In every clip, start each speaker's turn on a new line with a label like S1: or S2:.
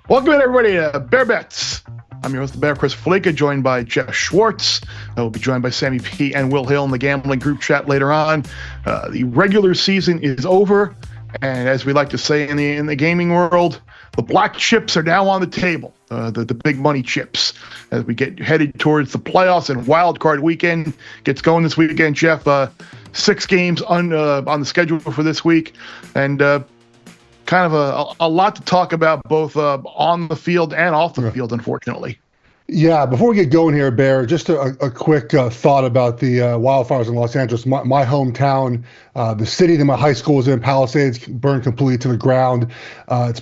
S1: Welcome in, everybody, to Bear Bets. I'm your host, the Bear, Chris Fallica, joined by Geoff Schwartz. We'll be joined by Sammy P and Will Hill in the gambling group chat later on. The regular season is over, and as we like to say in the gaming world, the black chips are now on the table, the big money chips, as we get headed towards the playoffs and wild card weekend gets going this weekend. Geoff, 6 games on the schedule for this week, and kind of a lot to talk about, both on the field and off the field, unfortunately.
S2: Yeah, before we get going here, Bear, just a quick thought about the wildfires in Los Angeles. My hometown, the city that my high school was in, Palisades, burned completely to the ground. It's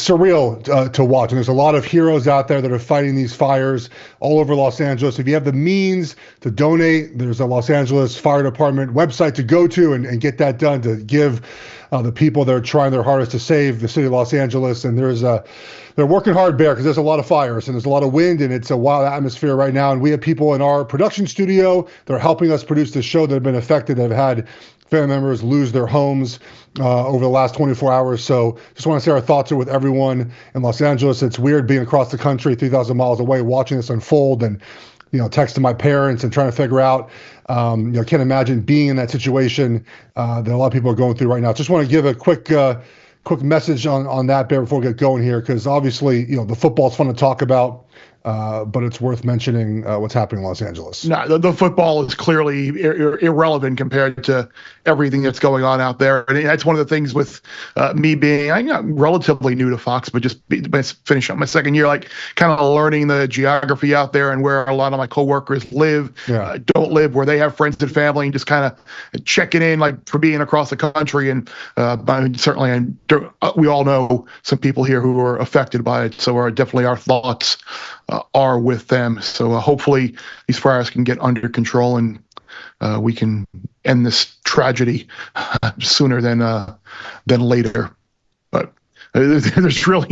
S2: surreal to watch. And there's a lot of heroes out there that are fighting these fires all over Los Angeles. If you have the means to donate, there's a Los Angeles Fire Department website to go to and get that done, to give the people that are trying their hardest to save the city of Los Angeles. And they're working hard, Bear, because there's a lot of fires and there's a lot of wind, and it's a wild atmosphere right now. And we have people in our production studio that are helping us produce the show that have been affected, that have had family members lose their homes over the last 24 hours. So just want to say our thoughts are with everyone in Los Angeles. It's weird being across the country, 3,000 miles away, watching this unfold, and texting my parents and trying to figure out, can't imagine being in that situation that a lot of people are going through right now. Just want to give a quick message on that, Bear, before we get going here, because obviously, the football's fun to talk about, but it's worth mentioning what's happening in Los Angeles.
S1: No, the football is clearly irrelevant compared to everything that's going on out there. And that's one of the things with me being, I'm not relatively new to Fox, but just finishing up my second year, like kind of learning the geography out there and where a lot of my coworkers live, don't live, where they have friends and family, and just kind of checking in, like, for being across the country. And certainly, we all know some people here who are affected by it. So definitely our thoughts are with them. So hopefully these fires can get under control, and we can end this tragedy sooner than later. But there's really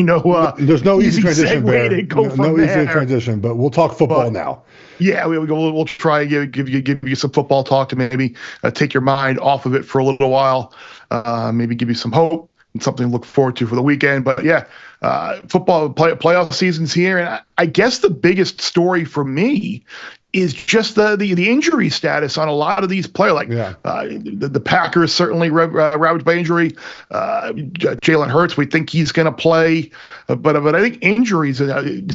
S2: there's no easy transition,
S1: way to go from there.
S2: Easy transition, but we'll talk football now.
S1: Yeah, we'll try to give you some football talk to maybe take your mind off of it for a little while, maybe give you some hope and something to look forward to for the weekend. But yeah, football playoff season's here, and I guess the biggest story for me is just the injury status on a lot of these players. Like the Packers certainly ravaged by injury. Jalen Hurts, we think he's going to play, but I think injuries,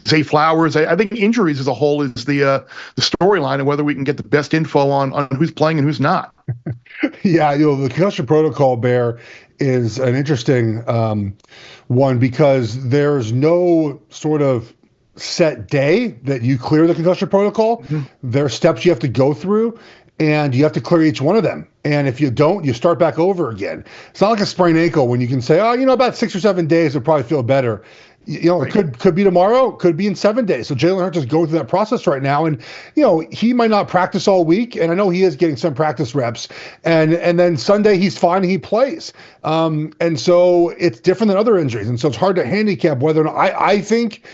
S1: Zay Flowers, I think injuries as a whole is the storyline, and whether we can get the best info on who's playing and who's not.
S2: Yeah, the concussion protocol, Bear, is an interesting one, because there's no sort of set day that you clear the concussion protocol. Mm-hmm. There are steps you have to go through, and you have to clear each one of them. And if you don't, you start back over again. It's not like a sprained ankle when you can say, about 6 or 7 days will probably feel better. Right. It could be tomorrow, could be in 7 days. So Jalen Hurts is going through that process right now, and he might not practice all week, and I know he is getting some practice reps, and then Sunday he's fine and he plays. And so it's different than other injuries, and so it's hard to handicap whether or not. I think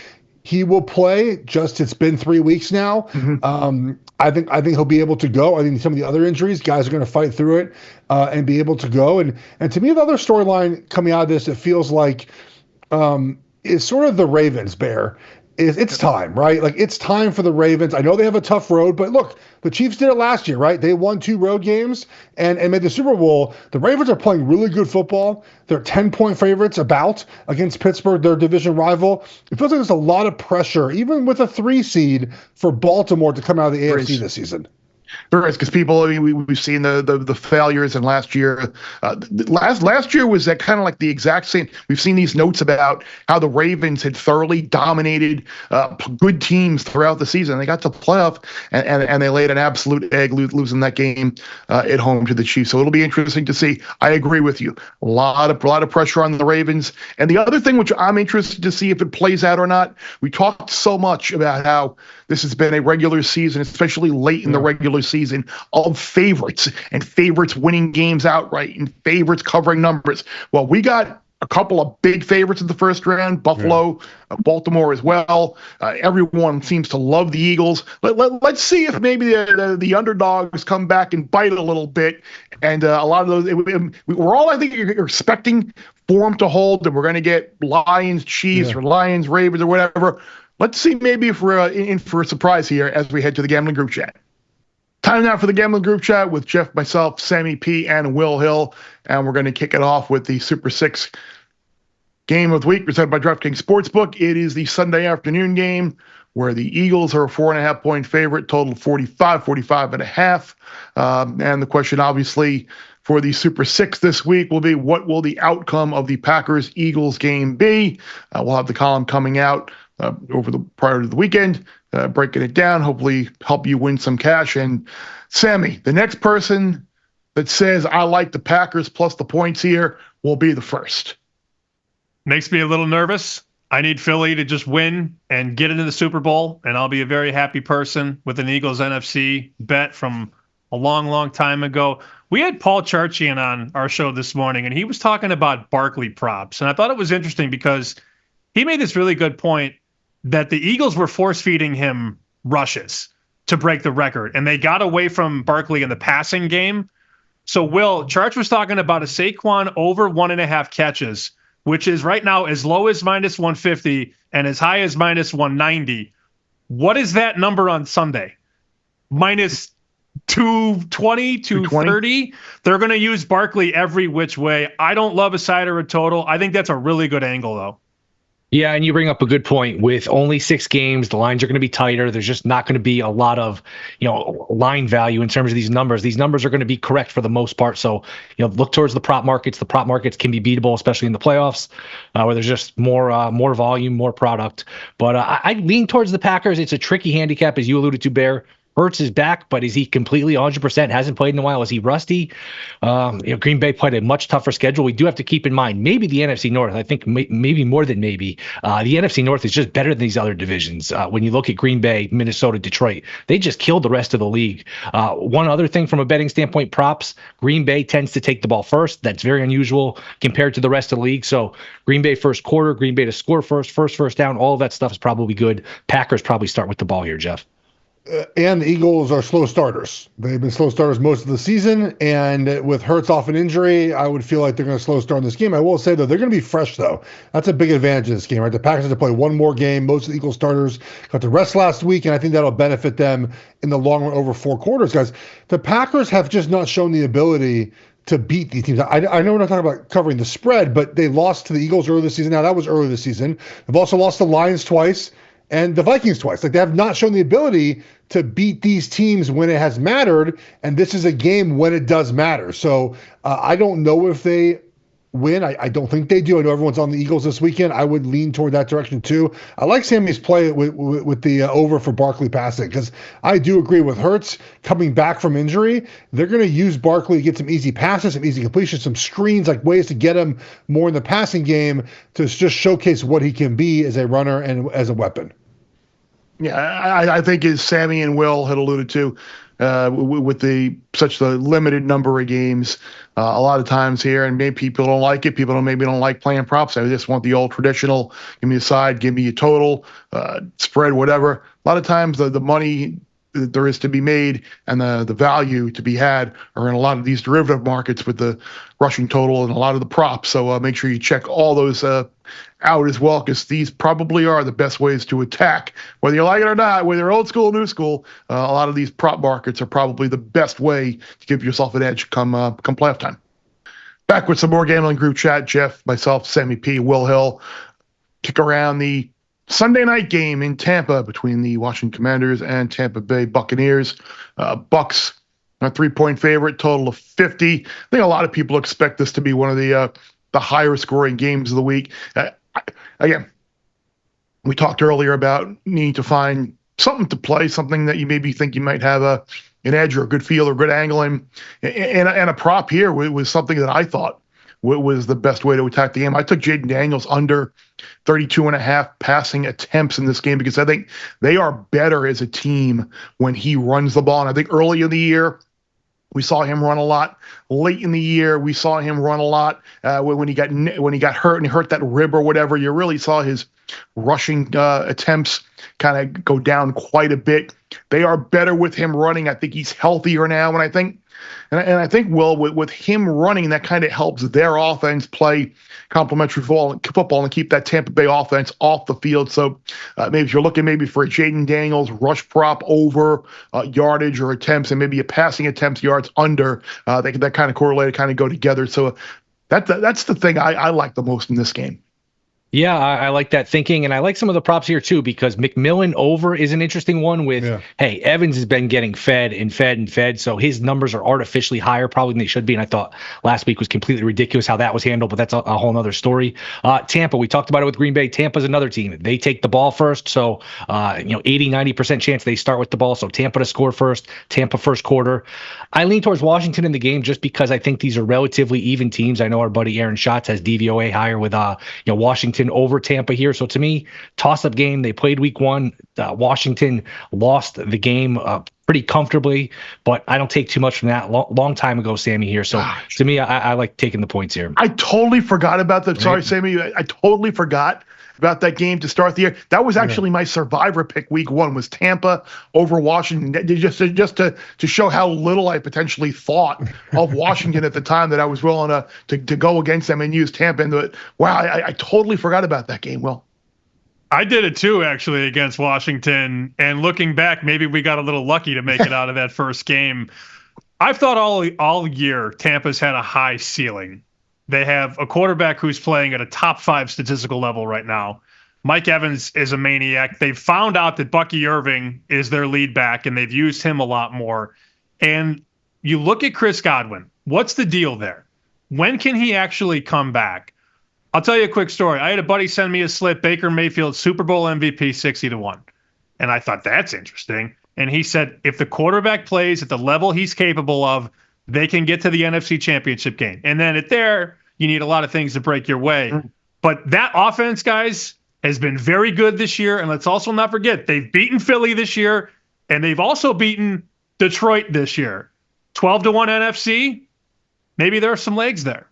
S2: he will play. Just, it's been 3 weeks now. Mm-hmm. I think he'll be able to go. I think some of the other injuries, guys are going to fight through it and be able to go. And to me, the other storyline coming out of this, it feels like, is sort of the Ravens, Bear. It's time, right? Like, it's time for the Ravens. I know they have a tough road, but look, the Chiefs did it last year, right? They won 2 road games and made the Super Bowl. The Ravens are playing really good football. They're 10-point favorites against Pittsburgh, their division rival. It feels like there's a lot of pressure, even with a 3 seed, for Baltimore to come out of the AFC this season.
S1: There is, because people, we've seen the failures, and last year, last year was that kind of like the exact same. We've seen these notes about how the Ravens had thoroughly dominated good teams throughout the season. They got to playoff, and they laid an absolute egg, losing that game at home to the Chiefs. So it'll be interesting to see. I agree with you. A lot of pressure on the Ravens. And the other thing, which I'm interested to see if it plays out or not, we talked so much about how this has been a regular season, especially late in the regular season, of favorites, and favorites winning games outright, and favorites covering numbers. Well, we got a couple of big favorites in the first round, Buffalo, Baltimore as well. Everyone seems to love the Eagles. Let's see if maybe the underdogs come back and bite a little bit. And a lot of those, we're all, I think, you're expecting form to hold, and we're going to get Lions, Chiefs, or Lions, Ravens, or whatever. Let's see maybe if we're in for a surprise here as we head to the gambling group chat. Time now for the gambling group chat with Jeff, myself, Sammy P, and Will Hill. And we're going to kick it off with the Super 6 game of the week presented by DraftKings Sportsbook. It is the Sunday afternoon game where the Eagles are a 4.5-point favorite, total 45.5. And the question, obviously, for the Super 6 this week will be, what will the outcome of the Packers-Eagles game be? We'll have the column coming out prior to the weekend, breaking it down, hopefully help you win some cash. And Sammy, the next person that says, I like the Packers plus the points here, will be the first.
S3: Makes me a little nervous. I need Philly to just win and get into the Super Bowl, and I'll be a very happy person with an Eagles NFC bet from a long, long time ago. We had Paul Charchian on our show this morning, and he was talking about Barkley props. And I thought it was interesting because he made this really good point that the Eagles were force-feeding him rushes to break the record, and they got away from Barkley in the passing game. So, Will, Charch was talking about a Saquon over 1.5 catches, which is right now as low as -150 and as high as -190. What is that number on Sunday? -220, 230? They're going to use Barkley every which way. I don't love a side or a total. I think that's a really good angle, though.
S4: Yeah, and you bring up a good point. With only 6 games, the lines are going to be tighter. There's just not going to be a lot of, line value in terms of these numbers. These numbers are going to be correct for the most part. So, look towards the prop markets. The prop markets can be beatable, especially in the playoffs, where there's just more volume, more product. But I lean towards the Packers. It's a tricky handicap, as you alluded to, Bear. Hurts is back, but is he completely 100%? Hasn't played in a while. Is he rusty? Green Bay played a much tougher schedule. We do have to keep in mind, maybe the NFC North, I think maybe more than maybe, the NFC North is just better than these other divisions. When you look at Green Bay, Minnesota, Detroit, they just killed the rest of the league. One other thing from a betting standpoint, props, Green Bay tends to take the ball first. That's very unusual compared to the rest of the league. So Green Bay first quarter, Green Bay to score first down, all of that stuff is probably good. Packers probably start with the ball here, Jeff.
S2: And the Eagles are slow starters. They've been slow starters most of the season, and with Hurts off an injury, I would feel like they're going to slow start in this game. I will say, though, they're going to be fresh, though. That's a big advantage in this game, right? The Packers have to play one more game. Most of the Eagles starters got to rest last week, and I think that'll benefit them in the long run over 4 quarters, guys. The Packers have just not shown the ability to beat these teams. I know we're not talking about covering the spread, but they lost to the Eagles early this season. Now, that was early this season. They've also lost the Lions twice and the Vikings twice. Like, they have not shown the ability to beat these teams when it has mattered, and this is a game when it does matter. So I don't know if they win. I don't think they do. I know everyone's on the Eagles this weekend. I would lean toward that direction too. I like Sammy's play with the over for Barkley passing, because I do agree with Hurts coming back from injury. They're going to use Barkley to get some easy passes, some easy completions, some screens, like ways to get him more in the passing game to just showcase what he can be as a runner and as a weapon.
S1: Yeah, I think, as Sammy and Will had alluded to, with such the limited number of games, a lot of times here, and maybe people don't like it. People maybe don't like playing props. I just want the old traditional, give me a side, give me a total, spread, whatever. A lot of times the money that there is to be made and the value to be had are in a lot of these derivative markets with the rushing total and a lot of the props. So make sure you check all those out as well, because these probably are the best ways to attack, whether you like it or not, whether you're old school or new school. A lot of these prop markets are probably the best way to give yourself an edge come playoff time. Back with some more gambling group chat. Jeff, myself, Sammy P, Will Hill, kick around the Sunday night game in Tampa between the Washington Commanders and Tampa Bay Buccaneers. Bucks, a 3-point favorite, total of 50. I think a lot of people expect this to be one of the higher scoring games of the week. Again, we talked earlier about needing to find something to play, something that you maybe think you might have an edge or a good feel or good angle in. And a prop here was something that I thought was the best way to attack the game. I took Jaden Daniels under 32.5 passing attempts in this game, because I think they are better as a team when he runs the ball. And I think early in the year, We saw him run a lot late in the year. We saw him run a lot when he got hurt and he hurt that rib or whatever. You really saw his rushing attempts kind of go down quite a bit. They are better with him running. I think he's healthier now, and I think Will, with him running, that kind of helps their offense play complementary football and keep that Tampa Bay offense off the field. So maybe if you're looking for a Jaden Daniels rush prop over yardage or attempts, and maybe a passing attempts yards under, that kind of correlate, kind of go together. So that's the thing I like the most in this game.
S4: Yeah, I like that thinking, and I like some of the props here too, because McMillan over is an interesting one with, hey, Evans has been getting fed, so his numbers are artificially higher probably than they should be, and I thought last week was completely ridiculous how that was handled, but that's a whole other story. Tampa, we talked about it with Green Bay. Tampa's another team. They take the ball first, so 80-90% chance they start with the ball, so Tampa to score first, Tampa first quarter. I lean towards Washington in the game just because I think these are relatively even teams. I know our buddy Aaron Schatz has DVOA higher with Washington over Tampa here. So to me, toss-up game. They played week one. Washington lost the game pretty comfortably, but I don't take too much from that. Long time ago, Sammy here. So to me, I like taking the points here.
S1: I totally forgot about that. Sorry, Sammy. I totally forgot about that game to start the year. That was actually my survivor pick week one, was Tampa over Washington. Just to show how little I potentially thought of Washington at the time, that I was willing to go against them and use Tampa. And wow, I totally forgot about that game, Will.
S3: I did it too, actually, against Washington. And looking back, maybe we got a little lucky to make it out of that first game. I've thought all year Tampa's had a high ceiling. They have a quarterback who's playing at a top 5 statistical level right now. Mike Evans is a maniac. They've found out that Bucky Irving is their lead back, and they've used him a lot more. And you look at Chris Godwin. What's the deal there? When can he actually come back? I'll tell you a quick story. I had a buddy send me a slip, Baker Mayfield, Super Bowl MVP, 60-1. And I thought, that's interesting. And he said, if the quarterback plays at the level he's capable of, they can get to the NFC Championship game. And then you need a lot of things to break your way. But that offense, guys, has been very good this year. And let's also not forget, they've beaten Philly this year, and they've also beaten Detroit this year. 12-1 NFC. Maybe there are some legs there.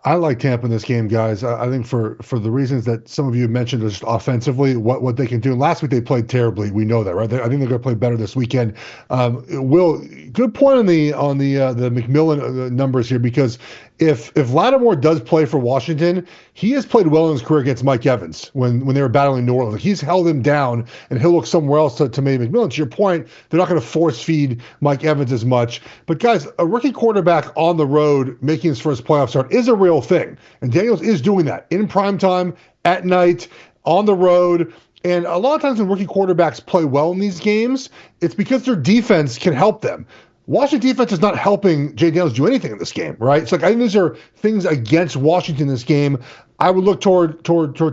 S2: I like Tampa in this game, guys. I think for the reasons that some of you mentioned, just offensively, what they can do. And last week they played terribly. We know that, right? I think they're going to play better this weekend. Will, good point on the McMillan numbers here, because if Lattimore does play for Washington, he has played well in his career against Mike Evans when they were battling New Orleans. He's held him down, and he'll look somewhere else to maybe McMillan. To your point, they're not going to force feed Mike Evans as much. But guys, a rookie quarterback on the road making his first playoff start is a real thing, and Daniels is doing that in prime time, at night, on the road. And a lot of times when rookie quarterbacks play well in these games, it's because their defense can help them. Washington defense is not helping Jay Daniels do anything in this game, right? It's like, I think these are things against Washington in this game. I would look toward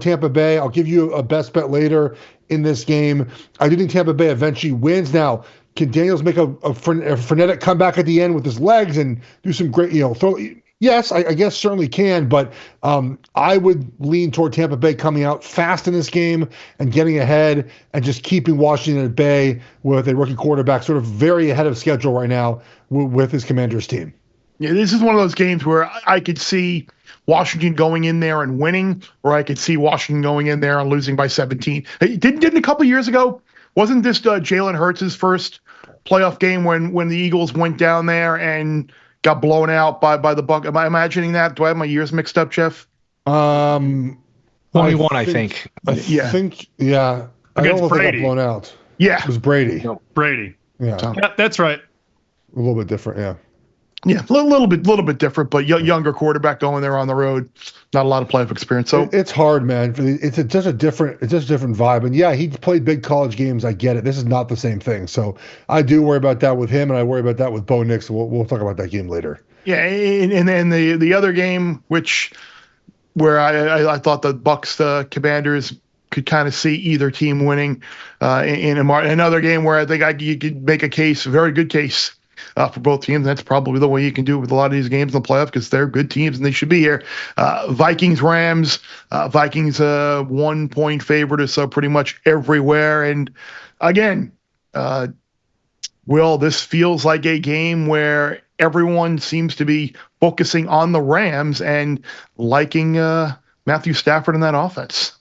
S2: Tampa Bay. I'll give you a best bet later in this game. I do think Tampa Bay eventually wins. Now, can Daniels make a frenetic comeback at the end with his legs and do some great, throw? Yes, I guess certainly can, but I would lean toward Tampa Bay coming out fast in this game and getting ahead and just keeping Washington at bay with a rookie quarterback sort of very ahead of schedule right now with his Commanders team.
S1: Yeah, this is one of those games where I could see Washington going in there and winning, or I could see Washington going in there and losing by 17. Didn't a couple years ago, wasn't this Jalen Hurts' first playoff game when the Eagles went down there and got blown out by the Bucs? Am I imagining that? Do I have my years mixed up, Jeff?
S4: 21, I think.
S1: Yeah.
S2: Yeah. I don't know if they got blown out.
S1: Yeah.
S2: It was Brady.
S3: No, Brady.
S2: Yeah.
S3: Yeah, that's right.
S2: A little bit different, yeah.
S1: Yeah, a little bit different, but younger quarterback going there on the road, not a lot of playoff experience. So
S2: it's hard, man. It's just a different vibe. And yeah, he played big college games. I get it. This is not the same thing. So I do worry about that with him, and I worry about that with Bo Nix. We'll talk about that game later.
S1: Yeah, and then the other game, where I thought the Bucs Commanders could kind of see either team winning, in another game where I think you could make a case, a very good case, for both teams. That's probably the way you can do it with a lot of these games in the playoff, because they're good teams and they should be here. Vikings Rams, Vikings 1 point favorite, so pretty much everywhere. And again, Will, this feels like a game where everyone seems to be focusing on the Rams and liking Matthew Stafford in that offense.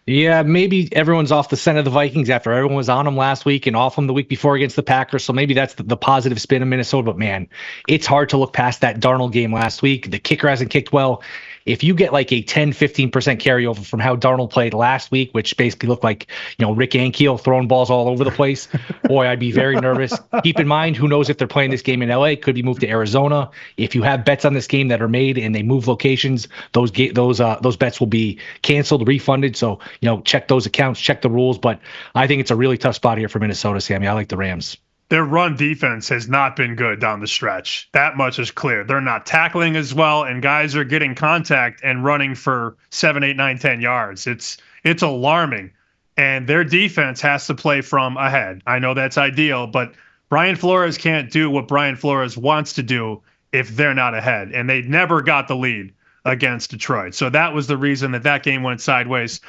S4: Yeah, maybe everyone's off the scent of the Vikings after everyone was on them last week and off them the week before against the Packers. So maybe that's the positive spin of Minnesota. But man, it's hard to look past that Darnold game last week. The kicker hasn't kicked well. If you get like a 10-15% carryover from how Darnold played last week, which basically looked like, Rick Ankiel throwing balls all over the place, boy, I'd be very nervous. Keep in mind, who knows if they're playing this game in LA, could be moved to Arizona. If you have bets on this game that are made and they move locations, those bets will be canceled, refunded. So, check those accounts, check the rules. But I think it's a really tough spot here for Minnesota, Sammy. I like the Rams.
S3: Their run defense has not been good down the stretch. That much is clear. They're not tackling as well, and guys are getting contact and running for 7, 8, 9, 10 yards. It's alarming. And their defense has to play from ahead. I know that's ideal, but Brian Flores can't do what Brian Flores wants to do if they're not ahead. And they never got the lead against Detroit. So that was the reason that game went sideways.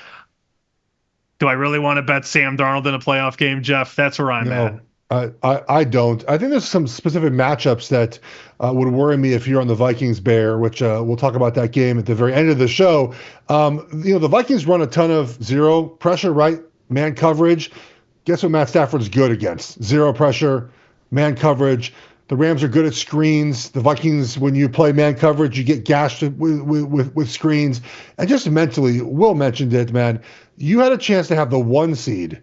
S3: Do I really want to bet Sam Darnold in a playoff game, Geoff? That's where I'm at.
S2: I don't. I think there's some specific matchups that would worry me if you're on the Vikings Bear, which we'll talk about that game at the very end of the show. The Vikings run a ton of zero pressure, right? Man coverage. Guess what Matt Stafford's good against? Zero pressure, man coverage. The Rams are good at screens. The Vikings, when you play man coverage, you get gashed with screens. And just mentally, Will mentioned it, man. You had a chance to have the 1 seed.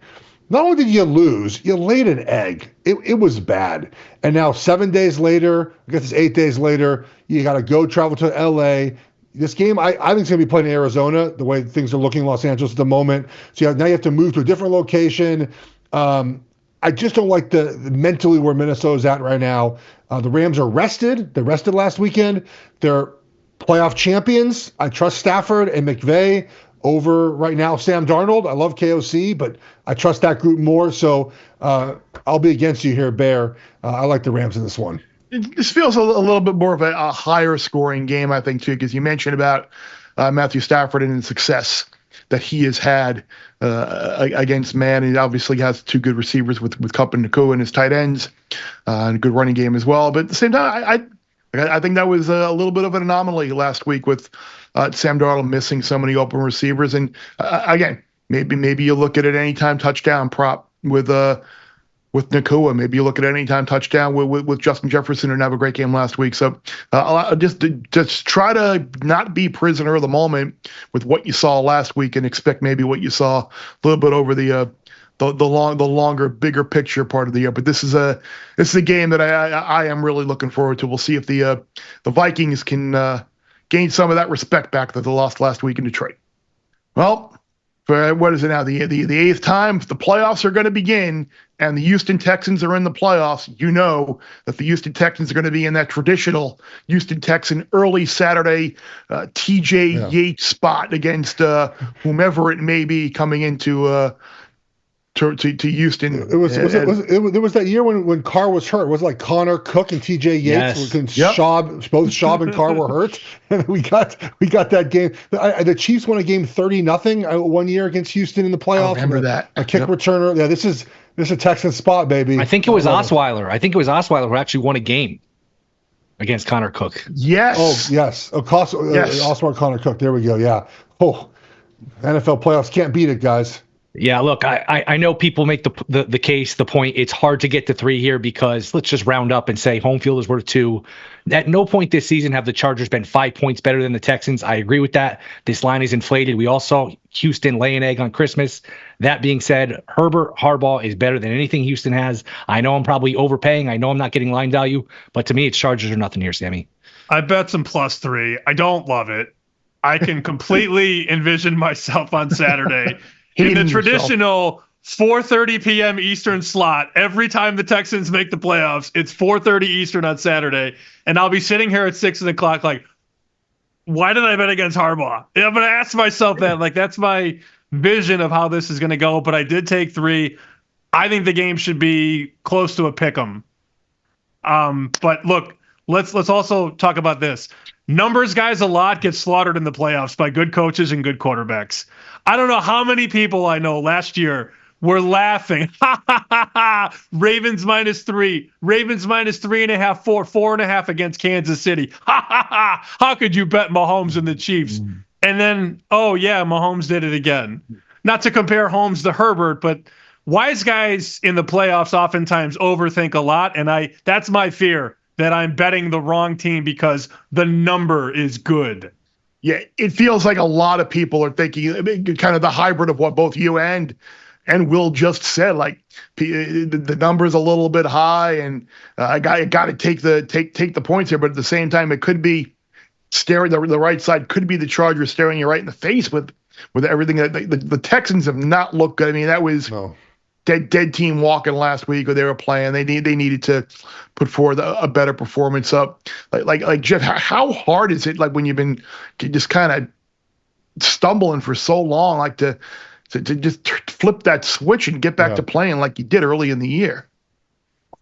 S2: Not only did you lose, you laid an egg. It was bad. And now 7 days later, I guess it's 8 days later, you got to go travel to L.A. This game, I think it's going to be played in Arizona, the way things are looking in Los Angeles at the moment. So now you have to move to a different location. I just don't like the mentally where Minnesota's at right now. The Rams are rested. They rested last weekend. They're playoff champions. I trust Stafford and McVay over right now Sam Darnold. I love KOC, but I trust that group more. So I'll be against you here, Bear. I like the Rams in this one.
S1: This feels a little bit more of a higher scoring game, I think, too, because you mentioned about Matthew Stafford and the success that he has had against man. He obviously has 2 good receivers with Kupp and Nakua and his tight ends, and a good running game as well. But at the same time, I think that was a little bit of an anomaly last week with Sam Darnold missing so many open receivers. And again, maybe you look at an anytime touchdown prop with Nakua. Maybe you look at an anytime touchdown with Justin Jefferson, and have a great game last week. So just try to not be prisoner of the moment with what you saw last week, and expect maybe what you saw a little bit over the longer, bigger picture part of the year. But this is a game that I am really looking forward to. We'll see if the Vikings can gain some of that respect back that they lost last week in Detroit. Well, for what is it now? The 8th time the playoffs are going to begin, and the Houston Texans are in the playoffs. You know that the Houston Texans are going to be in that traditional Houston Texan early Saturday TJ Yates spot against whomever it may be coming into to Houston.
S2: There was that year when Carr was hurt. Was it like Connor Cook and TJ Yates?
S4: Yes.
S2: Both Schaub and Carr were hurt, and we got that game. The Chiefs won a game 30-0 one year against Houston in the playoffs.
S1: I remember that.
S2: A kick returner. Yeah, this is a Texan spot, baby.
S4: I think it was Osweiler who actually won a game against Connor Cook.
S1: Yes.
S2: Oh, yes. Osweiler, Connor Cook. There we go. Yeah. Oh, NFL playoffs can't beat it, guys.
S4: Yeah, look, I know people make the case, the point. It's hard to get to 3 here because let's just round up and say home field is worth 2. At no point this season have the Chargers been 5 points better than the Texans. I agree with that. This line is inflated. We all saw Houston lay an egg on Christmas. That being said, Herbert Harbaugh is better than anything Houston has. I know I'm probably overpaying. I know I'm not getting line value, but to me, it's Chargers or nothing here, Sammy.
S3: I bet some +3. I don't love it. I can completely envision myself on Saturday in the traditional 4:30 p.m. Eastern slot. Every time the Texans make the playoffs, it's 4:30 Eastern on Saturday, and I'll be sitting here at 6 o'clock like, why did I bet against Harbaugh? I'm going to ask myself that. Like, that's my vision of how this is going to go, but I did take 3. I think the game should be close to a pick 'em. But look, let's also talk about this. Numbers guys a lot get slaughtered in the playoffs by good coaches and good quarterbacks. I don't know how many people I know last year we're laughing. Ha ha ha ha. Ravens -3. Ravens -3.5, 4.5 against Kansas City. Ha ha ha. How could you bet Mahomes and the Chiefs? And then, oh yeah, Mahomes did it again. Not to compare Holmes to Herbert, but wise guys in the playoffs oftentimes overthink a lot, and that's my fear, that I'm betting the wrong team because the number is good.
S1: Yeah, it feels like a lot of people are thinking kind of the hybrid of what both you and Will just said. Like the number's a little bit high, and I got to take the points here. But at the same time, it could be staring the right side. Could be the Chargers staring you right in the face with everything. The Texans have not looked good. I mean, that was dead team walking last week, or they were playing. They needed to put forth a better performance up. Like Geoff, how hard is it, like when you've been just kind of stumbling for so long, like to just flip that switch and get back to playing like you did early in the year?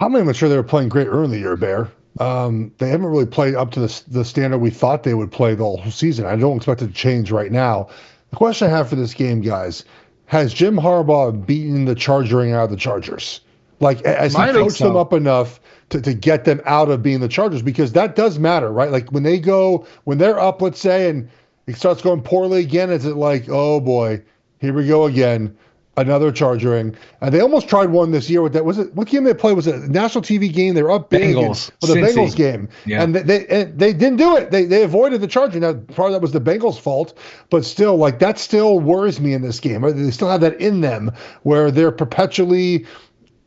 S2: I'm not even sure they were playing great early in the year, Bear. They haven't really played up to the standard we thought they would play the whole season. I don't expect it to change right now. The question I have for this game, guys, has Jim Harbaugh beaten the chargering out of the Chargers? Like, has he coached them up enough to get them out of being the Chargers? Because that does matter, right? Like when they're up, let's say, and it starts going poorly again, is it like, oh boy, here we go again, another chargering? And they almost tried one this year with that. What game they played? Was it a national TV game? They were up big.
S4: Bengals.
S2: The Bengals game. Yeah. And they didn't do it. They avoided the charging. Now, part of that was the Bengals' fault, but still, like, that still worries me in this game. Right? They still have that in them where they're perpetually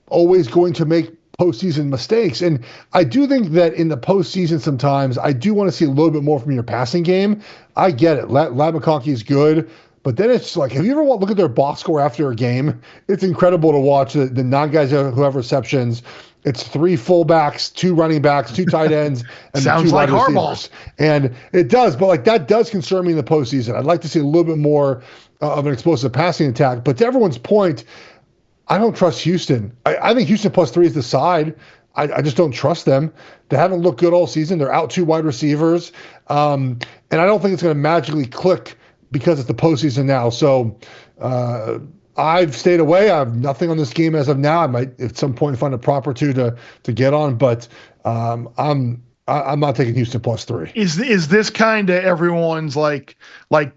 S2: always going to make postseason mistakes. And I do think that in the postseason sometimes I do want to see a little bit more from your passing game. I get it. Ladd McConkey is good. But then it's like, have you ever look at their box score after a game? It's incredible to watch the 9 guys who have receptions. It's 3 fullbacks, 2 running backs, 2 tight ends, and
S1: sounds
S2: 2
S1: like
S2: wide
S1: Harbaugh.
S2: receivers. And it does, but like that does concern me in the postseason. I'd like to see a little bit more of an explosive passing attack. But to everyone's point, I don't trust Houston. I think Houston +3 is the side. I just don't trust them. They haven't looked good all season. They're out 2 wide receivers. And I don't think it's going to magically click because it's the postseason now. So I've stayed away. I have nothing on this game as of now. I might at some point find a prop or two to get on, but I'm not taking Houston +3.
S1: Is this kind of everyone's like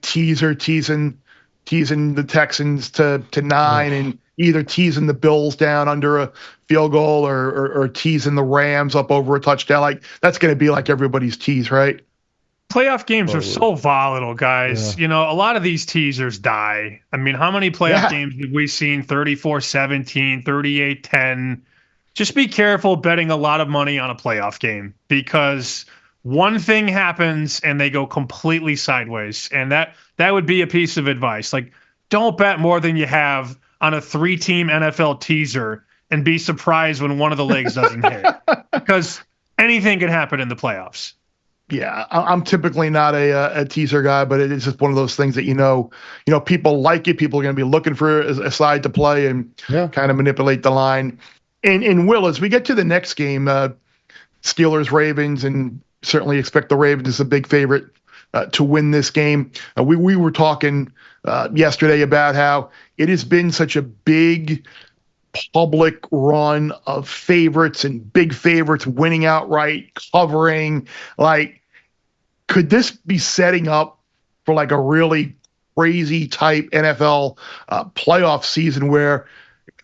S1: teasing the Texans to 9 and either teasing the Bills down under a field goal or teasing the Rams up over a touchdown? Like, that's going to be like everybody's tease, right?
S3: Playoff games are so volatile, guys. Yeah. You know, a lot of these teasers die. I mean, how many playoff games have we seen? 34-17, 38-10. Just be careful betting a lot of money on a playoff game, because one thing happens and they go completely sideways. And that would be a piece of advice. Like, don't bet more than you have on a 3-team NFL teaser and be surprised when one of the legs doesn't hit, because anything can happen in the playoffs.
S1: Yeah, I'm typically not a teaser guy, but it's just one of those things that you know people like it. People are going to be looking for a side to play and kind of manipulate the line. And Will, as we get to the next game, Steelers Ravens, and certainly expect the Ravens as a big favorite to win this game. We were talking yesterday about how it has been such a big public run of favorites and big favorites winning outright, covering. Like, could this be setting up for like a really crazy type NFL playoff season where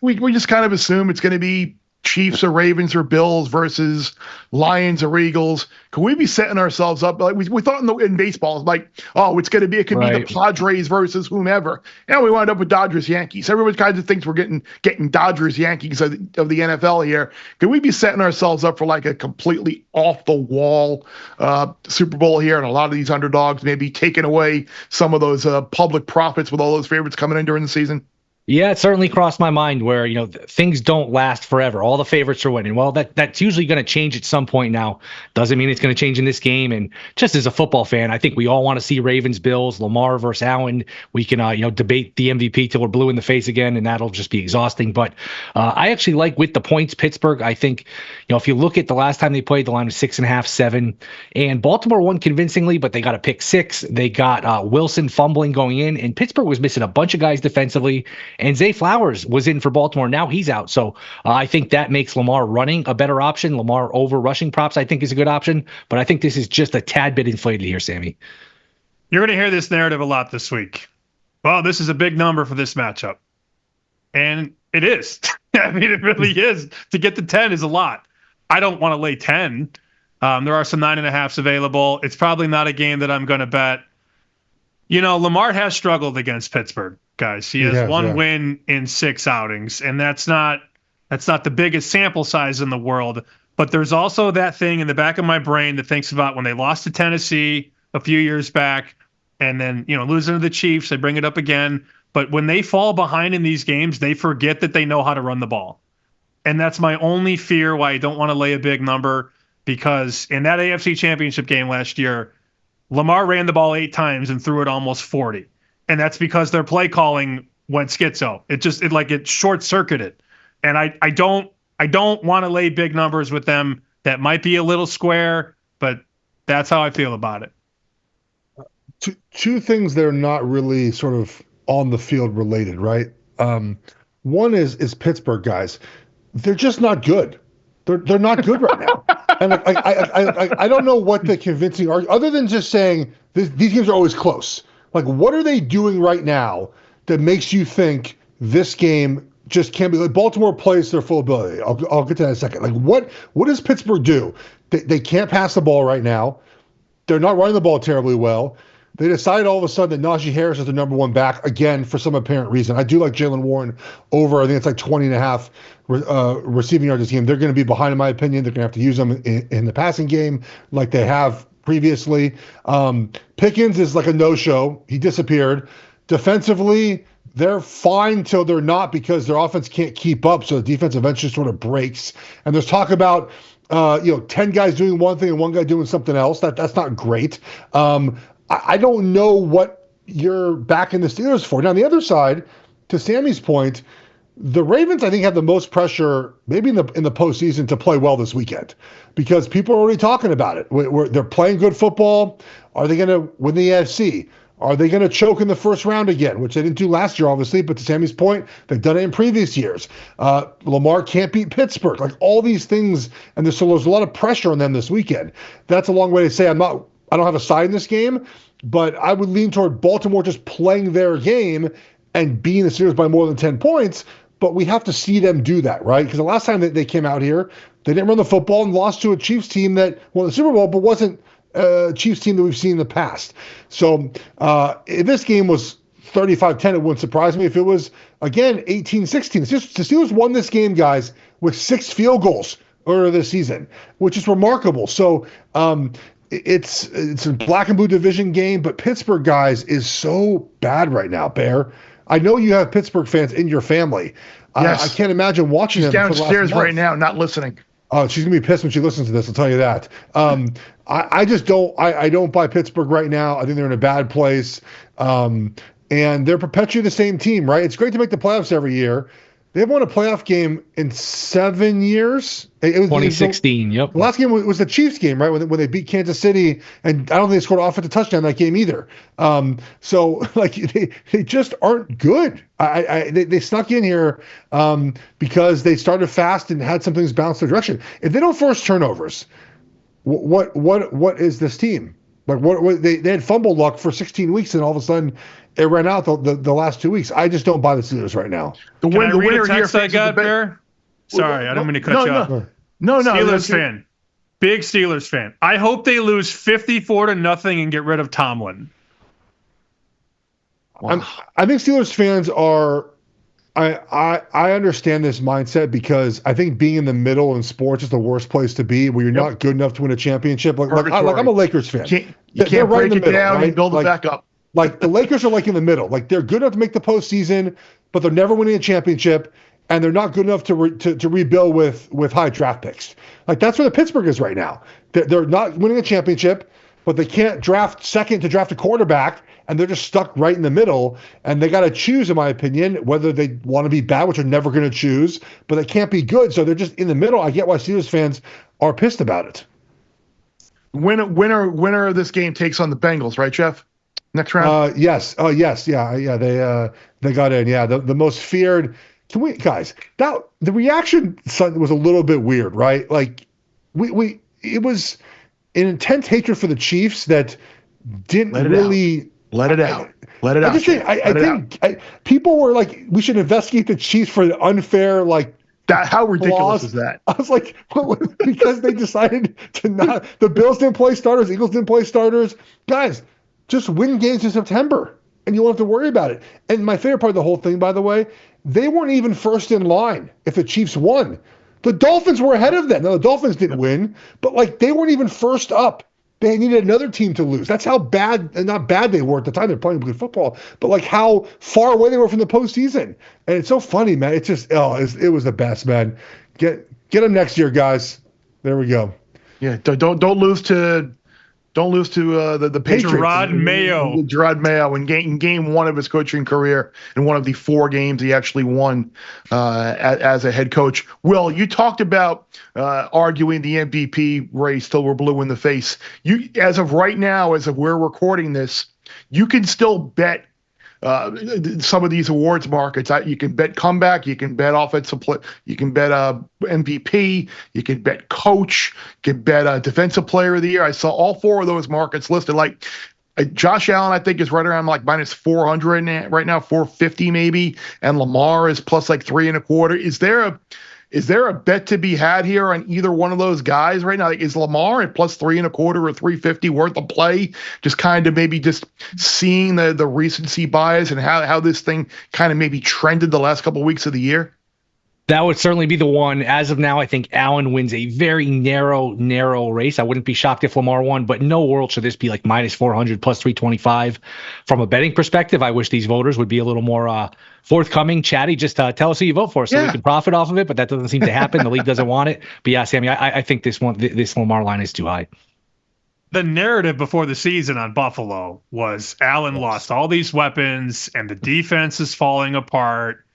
S1: we just kind of assume it's going to be Chiefs or Ravens or Bills versus Lions or Eagles? Could we be setting ourselves up like we thought in baseball? Like, oh, it could be the Padres versus whomever, and we wound up with Dodgers Yankees. Everyone kind of thinks we're getting Dodgers Yankees of the NFL here. Could we be setting ourselves up for like a completely off the wall Super Bowl here, and a lot of these underdogs maybe taking away some of those public profits with all those favorites coming in during the season?
S4: Yeah, it certainly crossed my mind where, things don't last forever. All the favorites are winning. Well, that's usually going to change at some point now. Doesn't mean it's going to change in this game. And just as a football fan, I think we all want to see Ravens, Bills, Lamar versus Allen. We can, debate the MVP till we're blue in the face again, and that'll just be exhausting. But I actually like with the points, Pittsburgh. I think, if you look at the last time they played, the line was 6.5, 7. And Baltimore won convincingly, but they got a pick 6. They got Wilson fumbling going in, and Pittsburgh was missing a bunch of guys defensively. And Zay Flowers was in for Baltimore. Now he's out. So I think that makes Lamar running a better option. Lamar over rushing props, I think, is a good option. But I think this is just a tad bit inflated here, Sammy.
S3: You're going to hear this narrative a lot this week. Well, this is a big number for this matchup. And it is. I mean, it really is. To get to 10 is a lot. I don't want to lay 10. There are some 9.5s available. It's probably not a game that I'm going to bet. You know, Lamar has struggled against Pittsburgh, guys. He has one win in 6 outings, and that's not the biggest sample size in the world. But there's also that thing in the back of my brain that thinks about when they lost to Tennessee a few years back, and then, you know, losing to the Chiefs, they bring it up again. But when they fall behind in these games, they forget that they know how to run the ball. And that's my only fear why I don't want to lay a big number, because in that AFC Championship game last year, Lamar ran the ball 8 times and threw it almost 40. And that's because their play calling went schizo. It short-circuited. And I don't want to lay big numbers with them. That might be a little square, but that's how I feel about it.
S2: Two things that are not really sort of on the field related, right? One is Pittsburgh, guys. They're just not good. They're not good right now. And I don't know what the convincing argument, other than just saying these games are always close. Like, what are they doing right now that makes you think this game just can't be? Like, Baltimore plays their full ability. I'll get to that in a second. Like, what does Pittsburgh do? They can't pass the ball right now. They're not running the ball terribly well. They decided all of a sudden that Najee Harris is the number 1 back, again, for some apparent reason. I do like Jaylen Warren over, I think it's like 20.5 receiving yards this game. They're going to be behind, in my opinion. They're going to have to use them in the passing game like they have previously. Pickens is like a no-show. He disappeared. Defensively, they're fine till they're not, because their offense can't keep up, so the defense eventually sort of breaks. And there's talk about 10 guys doing one thing and 1 guy doing something else. That's not great. I don't know what you're backing the Steelers for. Now, on the other side, to Sammy's point, the Ravens, I think, have the most pressure maybe in the postseason to play well this weekend, because people are already talking about it. They're playing good football. Are they going to win the AFC? Are they going to choke in the first round again, which they didn't do last year, obviously, but to Sammy's point, they've done it in previous years. Lamar can't beat Pittsburgh. Like, all these things, and there's a lot of pressure on them this weekend. That's a long way to say I don't have a side in this game, but I would lean toward Baltimore just playing their game and being the Steelers by more than 10 points. But we have to see them do that, right? Because the last time that they came out here, they didn't run the football and lost to a Chiefs team that won the Super Bowl, but wasn't a Chiefs team that we've seen in the past. So if this game was 35-10, it wouldn't surprise me if it was, again, 18-16. The Steelers won this game, guys, with 6 field goals earlier this season, which is remarkable. So it's a black and blue division game, but Pittsburgh, guys, is so bad right now, Bear. I know you have Pittsburgh fans in your family.
S1: Yes.
S2: I can't imagine watching them.
S1: She's downstairs right now, not listening.
S2: Oh, she's gonna be pissed when she listens to this. I'll tell you that. I just don't. I don't buy Pittsburgh right now. I think they're in a bad place, and they're perpetually the same team, right? It's great to make the playoffs every year. They haven't won a playoff game in 7 years. It was
S4: 2016. Yep.
S2: The last game was the Chiefs game, right? When they beat Kansas City, and I don't think they scored an offensive touchdown that game either. So like they just aren't good. They snuck in here because they started fast and had some things bounce their direction. If they don't force turnovers, what is this team? Like what they had fumble luck for 16 weeks, and all of a sudden it ran out the last 2 weeks. I just don't buy the Steelers right now.
S3: The winner here I got, Bear? Sorry, I don't mean to cut you off.
S1: No.
S3: Steelers fan. Big Steelers fan. I hope they lose 54-0 and get rid of Tomlin.
S2: Wow. I think Steelers fans are. I understand this mindset, because I think being in the middle in sports is the worst place to be, where you're not good enough to win a championship. Like I'm a Lakers fan.
S1: You can't break it down and build it back up.
S2: Like the Lakers are like in the middle. Like they're good enough to make the postseason, but they're never winning a championship, and they're not good enough to rebuild with high draft picks. Like that's where the Pittsburgh is right now. They're not winning a championship, but they can't draft second to draft a quarterback, and they're just stuck right in the middle. And they got to choose, in my opinion, whether they want to be bad, which they're never going to choose, but they can't be good. So they're just in the middle. I get why Steelers fans are pissed about it.
S1: Winner of this game takes on the Bengals, right, Jeff? next round?
S2: Yes. Oh, yes. Yeah. They got in. Yeah. The most feared. Can we, guys? The reaction was a little bit weird, right? Like, it was an intense hatred for the Chiefs that didn't really
S1: let it out. Let it out.
S2: I think people were like, we should investigate the Chiefs for the unfair, like,
S1: how ridiculous is that?
S2: I was like, because they decided to not. The Bills didn't play starters, Eagles didn't play starters. Guys, just win games in September, and you won't have to worry about it. And my favorite part of the whole thing, by the way, they weren't even first in line if the Chiefs won. The Dolphins were ahead of them. Now, the Dolphins didn't win, but like they weren't even first up. They needed another team to lose. That's how bad, and not bad they were at the time. They're playing good football, but like how far away they were from the postseason. And it's so funny, man. It's just, it was the best, man. Get them next year, guys. There we go.
S1: Yeah, don't lose to the Patriots.
S3: Gerard Mayo.
S1: Gerard Mayo in game one of his coaching career, in one of the 4 games he actually won as a head coach. Will, you talked about arguing the MVP race till we're blue in the face. You, as of right now, as of we're recording this, you can still bet some of these awards markets. You can bet comeback, you can bet offensive play, you can bet MVP, you can bet coach, you can bet defensive player of the year. I saw all 4 of those markets listed. Like Josh Allen, I think, is right around like minus 400 right now, 450 maybe, and Lamar is plus like 3.25. Is there a bet to be had here on either one of those guys right now? Like, is Lamar at plus 3.25 or 350 worth a play? Just kind of maybe just seeing the recency bias and how this thing kind of maybe trended the last couple of weeks of the year?
S4: That would certainly be the one. As of now, I think Allen wins a very narrow race. I wouldn't be shocked if Lamar won, but no world should this be like minus 400, plus 325. From a betting perspective, I wish these voters would be a little more forthcoming, chatty. Just tell us who you vote for so we can profit off of it, but that doesn't seem to happen. The league doesn't want it. But yeah, Sammy, I think this Lamar line is too high.
S3: The narrative before the season on Buffalo was Allen lost all these weapons and the defense is falling apart.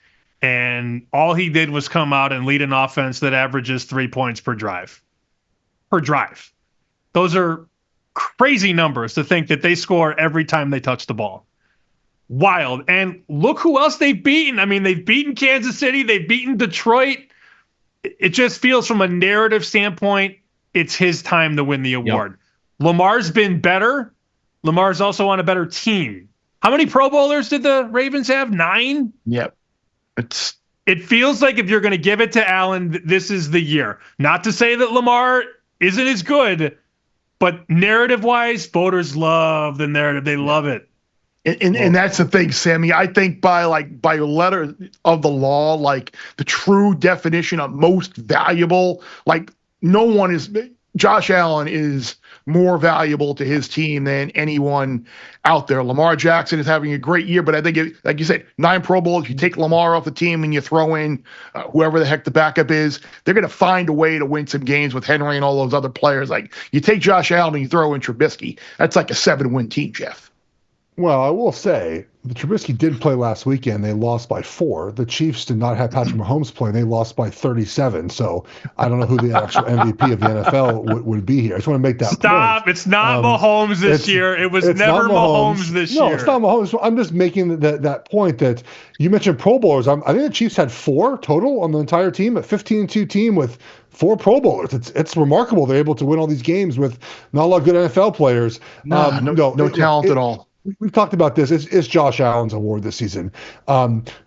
S3: And all he did was come out and lead an offense that averages 3 points per drive. Those are crazy numbers to think that they score every time they touch the ball. Wild. And look who else they've beaten. I mean, they've beaten Kansas City. They've beaten Detroit. It just feels from a narrative standpoint, it's his time to win the award. Yep. Lamar's been better. Lamar's also on a better team. How many Pro Bowlers did the Ravens have? 9?
S1: Yep.
S3: It feels like if you're going to give it to Allen, this is the year. Not to say that Lamar isn't as good, but narrative-wise, voters love the narrative. They love it.
S1: And that's the thing, Sammy. I think by letter of the law, like the true definition of most valuable, like Josh Allen is more valuable to his team than anyone out there. Lamar Jackson is having a great year, but I think, like you said, 9 Pro Bowls, you take Lamar off the team and you throw in whoever the heck the backup is, they're going to find a way to win some games with Henry and all those other players. Like, you take Josh Allen and you throw in Trubisky, that's like a 7-win team, Jeff.
S2: Well, I will say, the Trubisky did play last weekend. They lost by 4. The Chiefs did not have Patrick Mahomes play. They lost by 37. So I don't know who the actual MVP of the NFL would be here. I just want to make that
S3: Stop.
S2: point.
S3: It's not Mahomes this year. It was never Mahomes this year.
S2: No, it's not Mahomes. I'm just making that point that you mentioned Pro Bowlers. I think the Chiefs had 4 total on the entire team, a 15-2 team with 4 Pro Bowlers. It's remarkable they're able to win all these games with not a lot of good NFL players.
S1: No talent at all.
S2: We've talked about this. It's Josh Allen's award this season.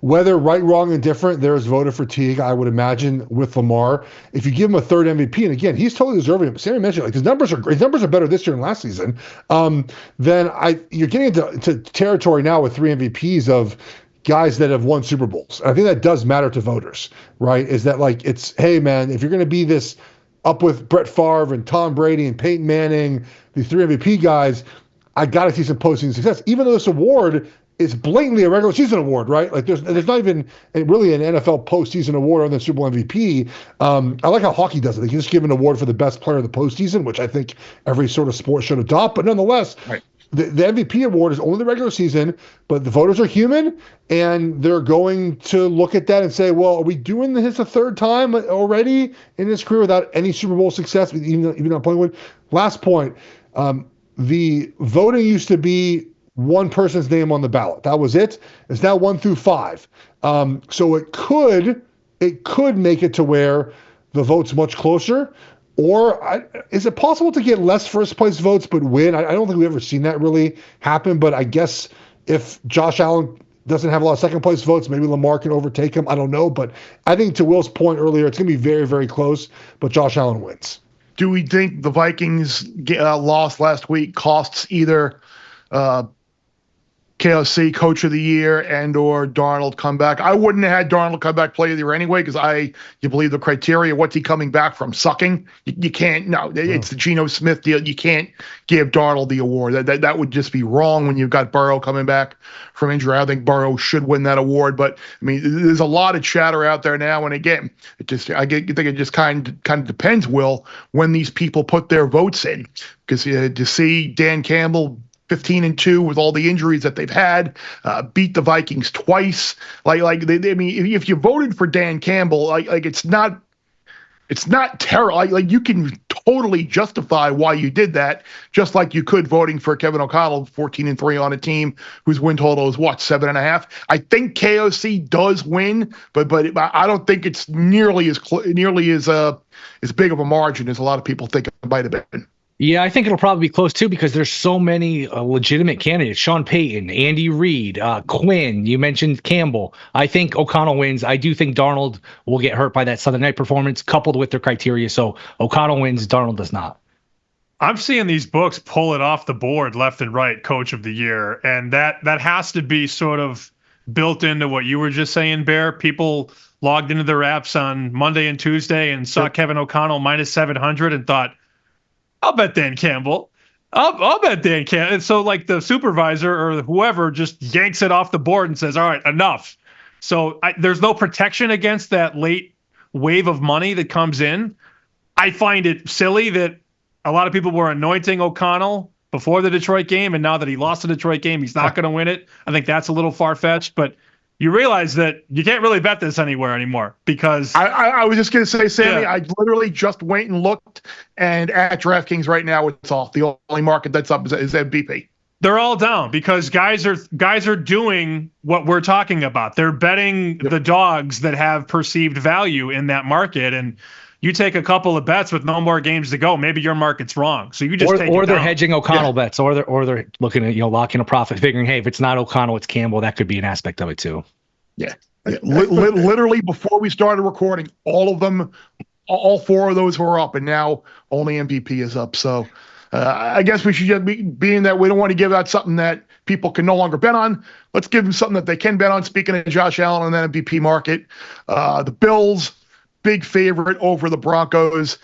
S2: Whether right, wrong, and different, there's voter fatigue, I would imagine, with Lamar. If you give him a 3rd MVP, and again, he's totally deserving of it. Sammy mentioned, like, his numbers are great. His numbers are better this year than last season. Then you're getting into territory now with 3 MVPs of guys that have won Super Bowls. And I think that does matter to voters, right? Is that, like, it's, hey, man, if you're going to be this up with Brett Favre and Tom Brady and Peyton Manning, the 3 MVP guys, I got to see some postseason success, even though this award is blatantly a regular season award, right? Like there's not even really an NFL postseason award other than Super Bowl MVP. I like how hockey does it. They can just give an award for the best player of the postseason, which I think every sort of sport should adopt. But nonetheless, right. The MVP award is only the regular season, but the voters are human, and they're going to look at that and say, well, are we doing this a 3rd time already in his career without any Super Bowl success, even not playing one? Last point. The voting used to be one person's name on the ballot. That was it. It's now 1 through 5. So it could make it to where the vote's much closer. Or is it possible to get less first place votes but win? I don't think we've ever seen that really happen. But I guess if Josh Allen doesn't have a lot of second place votes, maybe Lamar can overtake him. I don't know. But I think to Will's point earlier, it's going to be very, very close. But Josh Allen wins.
S1: Do we think the Vikings loss last week costs either KOC Coach of the Year and or Darnold comeback? I wouldn't have had Darnold comeback player of the year anyway because you believe the criteria. What's he coming back from? Sucking? You can't. No, it's the Geno Smith deal. You can't give Darnold the award. That would just be wrong when you've got Burrow coming back from injury. I think Burrow should win that award. But I mean, there's a lot of chatter out there now. And again, I think it just kind of depends, Will, when these people put their votes in, because to see Dan Campbell 15-2 with all the injuries that they've had, beat the Vikings twice. I mean, if you voted for Dan Campbell, it's not terrible. You can totally justify why you did that, just like you could voting for Kevin O'Connell, 14-3 on a team whose win total is 7.5. I think KOC does win, but I don't think it's nearly as big of a margin as a lot of people think it might have been.
S4: Yeah, I think it'll probably be close too because there's so many legitimate candidates. Sean Payton, Andy Reid, Quinn, you mentioned Campbell. I think O'Connell wins. I do think Darnold will get hurt by that Sunday night performance coupled with their criteria. So O'Connell wins, Darnold does not.
S3: I'm seeing these books pull it off the board left and right, Coach of the Year. And that has to be sort of built into what you were just saying, Bear. People logged into their apps on Monday and Tuesday and saw Kevin O'Connell minus 700 and thought, I'll bet Dan Campbell. I'll bet Dan Campbell. And so like the supervisor or whoever just yanks it off the board and says, all right, enough. So there's no protection against that late wave of money that comes in. I find it silly that a lot of people were anointing O'Connell before the Detroit game, and now that he lost the Detroit game, he's not going to win it. I think that's a little far-fetched, but you realize that you can't really bet this anywhere anymore because
S1: I was just going to say, Sammy, yeah. I literally just went and looked, and at DraftKings right now it's off. The only market that's up is MVP.
S3: They're all down because guys are doing what we're talking about. They're betting the dogs that have perceived value in that market, and you take a couple of bets with no more games to go. Maybe your market's wrong, so you just take it
S4: or they're
S3: down.
S4: hedging O'Connell bets, or they're looking at locking a profit, figuring, hey, if it's not O'Connell, it's Campbell. That could be an aspect of it too.
S1: Yeah. Literally before we started recording, all four of those were up, and now only MVP is up. So I guess we should just being that we don't want to give out something that people can no longer bet on. Let's give them something that they can bet on. Speaking of Josh Allen and the MVP market, the Bills, big favorite over the Broncos.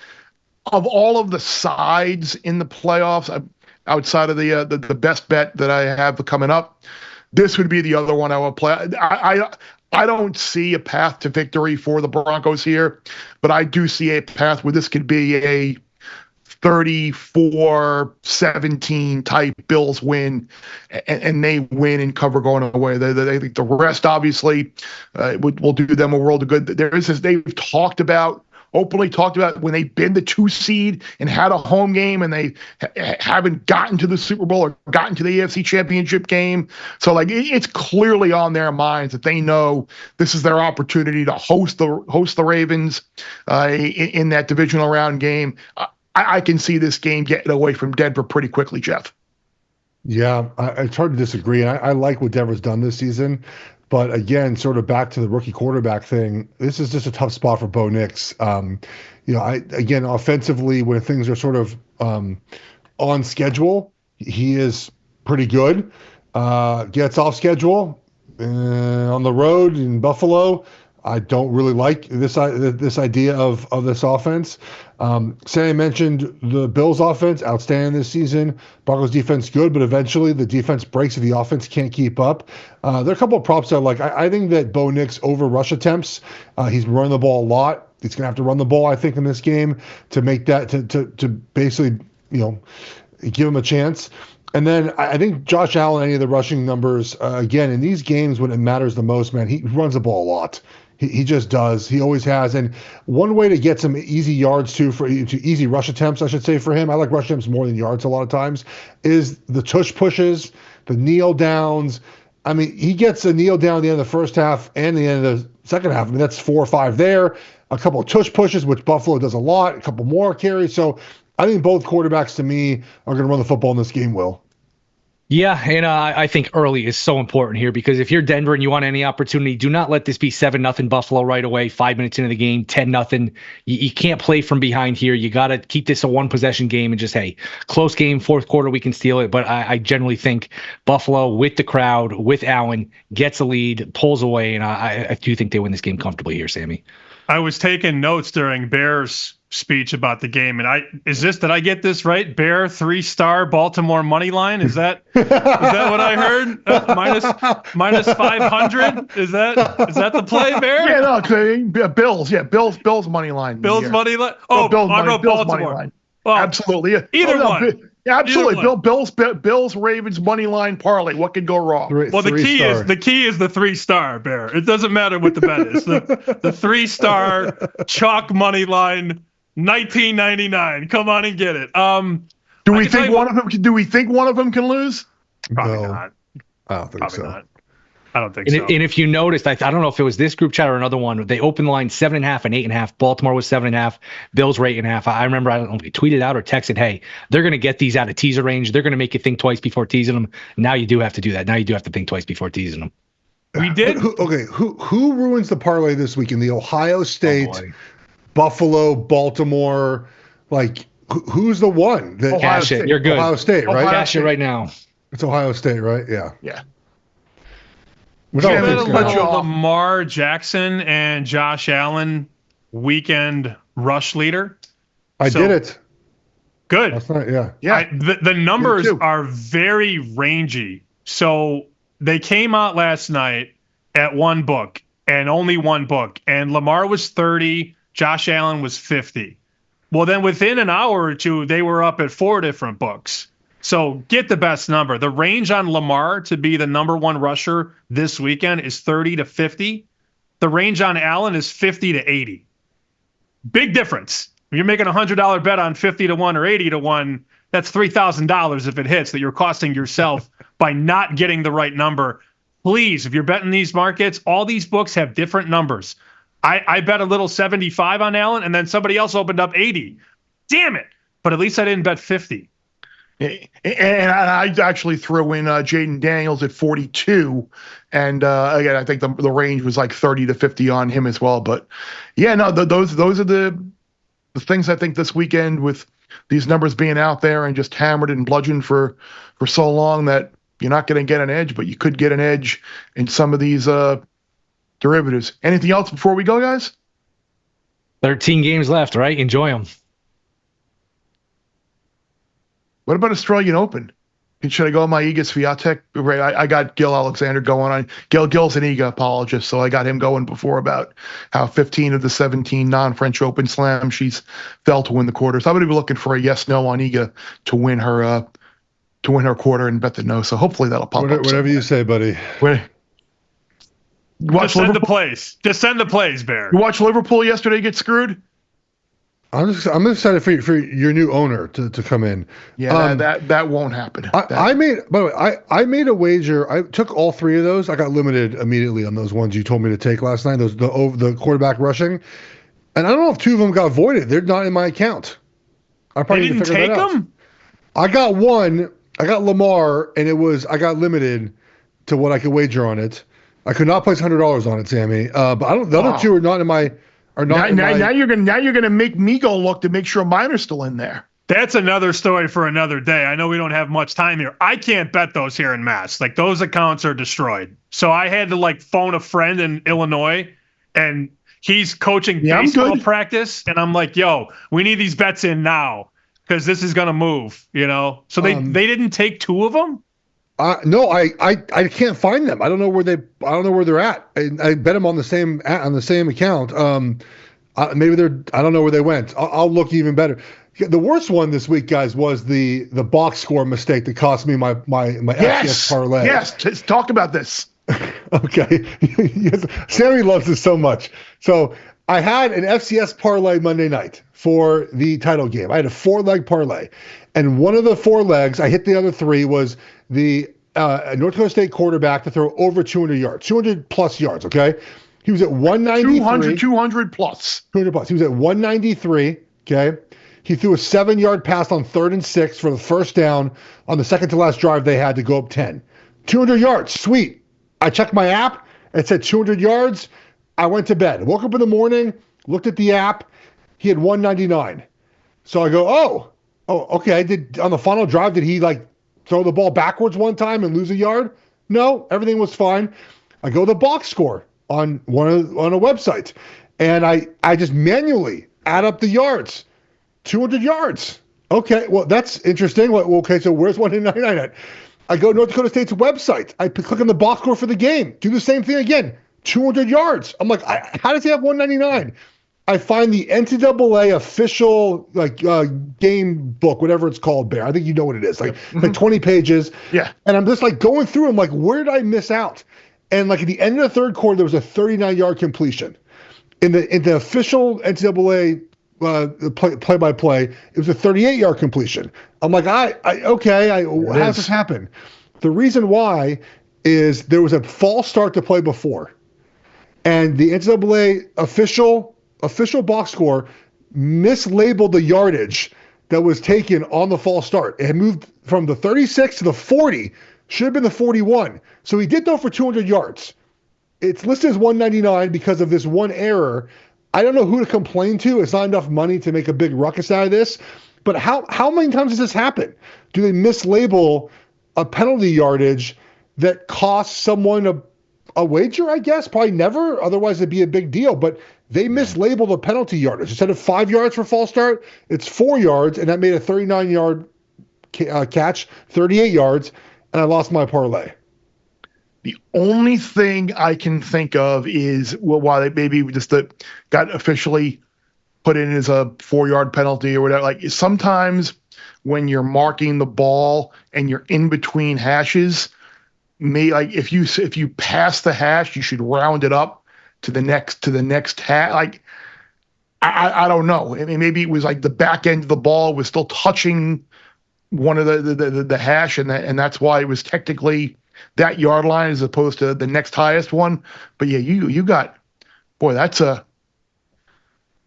S1: Of all of the sides in the playoffs, outside of the best bet that I have coming up, this would be the other one I would play. I don't see a path to victory for the Broncos here, but I do see a path where this could be a 34-17 type Bills win, and they win and cover going away. They think the rest obviously will do them a world of good. They've openly talked about when they've been the 2 seed and had a home game and they haven't gotten to the Super Bowl or gotten to the AFC Championship game. So it's clearly on their minds that they know this is their opportunity to host the Ravens in that divisional round game. I can see this game getting away from Denver pretty quickly, Jeff.
S2: Yeah, it's hard to disagree. I like what Denver's done this season. But again, sort of back to the rookie quarterback thing, this is just a tough spot for Bo Nix. Again, offensively, when things are sort of on schedule, he is pretty good. Gets off schedule on the road in Buffalo. I don't really like this idea of this offense. Sammy mentioned the Bills offense, outstanding this season. Broncos defense good, but eventually the defense breaks if the offense can't keep up. There are a couple of props I like. I think that Bo Nix over rush attempts. He's been running the ball a lot. He's going to have to run the ball, I think, in this game to make that to basically give him a chance. And then I think Josh Allen, any of the rushing numbers, again, in these games when it matters the most, man, he runs the ball a lot. He just does. He always has. And one way to get some easy yards to easy rush attempts, I should say, for him, I like rush attempts more than yards a lot of times, is the tush pushes, the kneel downs. I mean, he gets a kneel down at the end of the first half and the end of the second half. I mean, that's 4 or 5 there. A couple of tush pushes, which Buffalo does a lot. A couple more carries. So I think both quarterbacks, to me, are going to run the football in this game, Will.
S4: Yeah, and I think early is so important here because if you're Denver and you want any opportunity, do not let this be 7-0 Buffalo right away, 5 minutes into the game, 10-0. You can't play from behind here. You got to keep this a one-possession game and just, hey, close game, fourth quarter, we can steal it. But I generally think Buffalo, with the crowd, with Allen, gets a lead, pulls away, and I do think they win this game comfortably here, Sammy.
S3: I was taking notes during Bears' speech about the game, and did I get this right? Bear 3-star Baltimore money line. Is that what I heard? Minus 500. Is that the play, Bear?
S1: Yeah, no, Bills. Yeah, Bills money line.
S3: Bills money line. Oh, I wrote Baltimore.
S1: Line. Well, absolutely. Yeah.
S3: Either one.
S1: Yeah, absolutely. Bills Ravens money line parlay. What could go wrong?
S3: The key is the 3-star, Bear. It doesn't matter what the bet is. The 3-star chalk money line. 1999. Come on and get it.
S1: Do we think one of them can lose?
S3: Probably not.
S2: I don't think so.
S3: Not. I don't think so.
S4: And if you noticed, I don't know if it was this group chat or another one. They opened the line 7.5 and 8.5. Baltimore was 7.5. Bills were 8.5. I remember I don't know if we tweeted out or texted, "Hey, they're going to get these out of teaser range. They're going to make you think twice before teasing them." Now you do have to do that. Now you do have to think twice before teasing them.
S3: We did.
S2: Who ruins the parlay this week in the Ohio State? Buffalo, Baltimore, like who's the one?
S4: Cash it. You're good.
S2: Ohio State, right?
S4: Cash it right now.
S2: It's Ohio State, right? Yeah.
S1: Yeah.
S3: Lamar Jackson and Josh Allen weekend rush leader.
S2: I did it.
S3: Good.
S2: That's right. Yeah.
S1: Yeah.
S3: The numbers are very rangy. So they came out last night at one book and only one book, and Lamar was 30. Josh Allen was 50. Well, then within an hour or two, they were up at 4 different books. So get the best number. The range on Lamar to be the number one rusher this weekend is 30 to 50. The range on Allen is 50 to 80. Big difference. If you're making a $100 bet on 50 to 1 or 80 to 1, that's $3,000 if it hits that you're costing yourself by not getting the right number. Please, if you're betting these markets, all these books have different numbers. I bet a little 75 on Allen, and then somebody else opened up 80. Damn it. But at least I didn't bet 50.
S1: And I actually threw in Jaden Daniels at 42. And again, I think the range was like 30 to 50 on him as well. But yeah, no, those are the things I think this weekend with these numbers being out there and just hammered and bludgeoned for so long that you're not going to get an edge, but you could get an edge in some of these derivatives. Anything else before we go, guys?
S4: 13 games left, right? Enjoy them.
S1: What about Australian Open? Should I go on my Iga Swiatek? Right, I got Gil Alexander going on. Gil's an Iga apologist, so I got him going before about how 15 of the 17 non-French Open slams she's failed to win the quarters. I'm going to be looking for a yes/no on Iga to win her quarter and bet the no. So hopefully that'll pop up.
S2: Whatever you say, buddy.
S3: Just send the plays. Just send the plays, Bear.
S1: You watch Liverpool yesterday get screwed?
S2: I'm excited for your new owner to come in.
S1: Yeah, that won't happen.
S2: I made a wager. I took all 3 of those. I got limited immediately on those ones you told me to take last night. Those the quarterback rushing, and I don't know if 2 of them got voided. They're not in my account. I probably
S3: didn't take them.
S2: I got one. I got Lamar, and I got limited to what I could wager on it. I could not place $100 on it, Sammy. But the other 2 are not in my.
S1: Now you're gonna make me go look to make sure mine are still in there.
S3: That's another story for another day. I know we don't have much time here. I can't bet those here in Mass. Like, those accounts are destroyed. So I had to phone a friend in Illinois, and he's coaching baseball practice, and I'm like, "Yo, we need these bets in now because this is gonna move." So they didn't take 2 of them.
S2: No, I can't find them. I don't know where they're at. I bet them on the same account. Maybe I don't know where they went. I'll look even better. The worst one this week, guys, was the box score mistake that cost me my FCS parlay.
S1: Yes, let's talk about this.
S2: Okay. Yes. Sammy loves this so much. So I had an FCS parlay Monday night for the title game. I had a 4-leg parlay. And one of the 4 legs, I hit the other 3, was the North Dakota State quarterback to throw over 200 yards, 200 plus yards, okay? He was at 193.
S1: 200 plus.
S2: 200 plus. He was at 193, okay? He threw a 7-yard pass on 3rd and 6 for the first down on the second to last drive they had to go up 10. 200 yards, sweet. I checked my app. It said 200 yards. I went to bed. Woke up in the morning, looked at the app. He had 199. So I go, oh, okay. On the final drive, did he like throw the ball backwards one time and lose a yard? No, everything was fine. I go to the box score on a website, and I just manually add up the yards. 200 yards. Okay, well, that's interesting. Well, okay, so where's 199 at? I go to North Dakota State's website. I click on the box score for the game. Do the same thing again. 200 yards. I'm like, how does he have 199? I find the NCAA official game book, whatever it's called, Bear. I think you know what it is. Like 20 pages.
S1: Yeah.
S2: And I'm just like going through. I'm like, where did I miss out? And like at the end of the 3rd quarter, there was a 39-yard completion. In the official NCAA play-by-play, it was a 38-yard completion. I'm like, how does this happen? The reason why is there was a false start to play before, and the NCAA official box score mislabeled the yardage that was taken on the false start. It had moved from the 36 to the 40. Should have been the 41. So he did throw for 200 yards. It's listed as 199 because of this one error. I don't know who to complain to. It's not enough money to make a big ruckus out of this. But how many times does this happen? Do they mislabel a penalty yardage that costs someone a wager, I guess? Probably never. Otherwise, it'd be a big deal. But they mislabeled the penalty yardage. Instead of 5 yards for false start, it's 4 yards, and that made a 39-yard catch, 38 yards, and I lost my parlay.
S1: The only thing I can think of is why they maybe just got officially put in as a 4-yard penalty or whatever. Like sometimes when you're marking the ball and you're in between hashes, if you pass the hash, you should round it up to the next hash. Like I don't know. I mean, maybe it was like the back end of the ball was still touching one of the hash, and that's why it was technically that yard line as opposed to the next highest one. But yeah, you got, boy, that's a